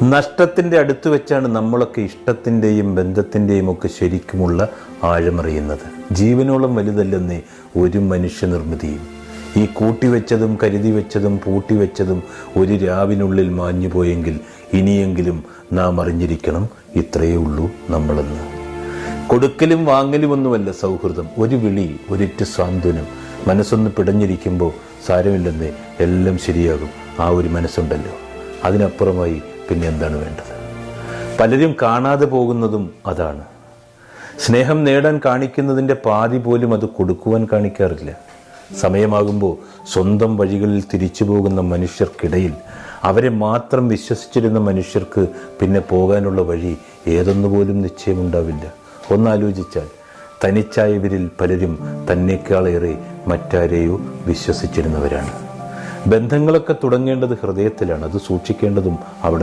നഷ്ടത്തിൻ്റെ അടുത്ത് വെച്ചാണ് നമ്മളൊക്കെ ഇഷ്ടത്തിൻ്റെയും ബന്ധത്തിൻ്റെയും ഒക്കെ ശരിക്കുമുള്ള ആഴമറിയുന്നത്. ജീവനോളം വലുതല്ലെന്നേ ഒരു മനുഷ്യനിർമ്മിതിയും. ഈ കൂട്ടിവെച്ചതും കരുതി വെച്ചതും പൂട്ടിവെച്ചതും ഒരു രാവിനുള്ളിൽ മാഞ്ഞു പോയെങ്കിൽ ഇനിയെങ്കിലും നാം അറിഞ്ഞിരിക്കണം, ഇത്രയേ ഉള്ളൂ നമ്മളെന്ന്. കൊടുക്കലും വാങ്ങലുമൊന്നുമല്ല സൗഹൃദം. ഒരു വിളി, ഒരിറ്റ് സാന്ത്വനം. മനസ്സൊന്ന് പിടഞ്ഞിരിക്കുമ്പോൾ സാരമില്ലെന്നേ, എല്ലാം ശരിയാകും. ആ ഒരു മനസ്സുണ്ടല്ലോ, അതിനപ്പുറമായി പിന്നെ എന്താണ് വേണ്ടത്? പലരും കാണാതെ പോകുന്നതും അതാണ്. സ്നേഹം നേടാൻ കാണിക്കുന്നതിൻ്റെ പാതി പോലും അത് കൊടുക്കുവാൻ കാണിക്കാറില്ല. സമയമാകുമ്പോൾ സ്വന്തം വഴികളിൽ തിരിച്ചു പോകുന്ന മനുഷ്യർക്കിടയിൽ അവരെ മാത്രം വിശ്വസിച്ചിരുന്ന മനുഷ്യർക്ക് പിന്നെ പോകാനുള്ള വഴി ഏതൊന്നുപോലും നിശ്ചയമുണ്ടാവില്ല. ഒന്നാലോചിച്ചാൽ തനിച്ചായവരിൽ പലരും തന്നേക്കാളേറെ മറ്റാരെയോ വിശ്വസിച്ചിരുന്നവരാണ്. ബന്ധങ്ങളൊക്കെ തുടങ്ങേണ്ടത് ഹൃദയത്തിലാണ്. അത് സൂക്ഷിക്കേണ്ടതും അവിടെ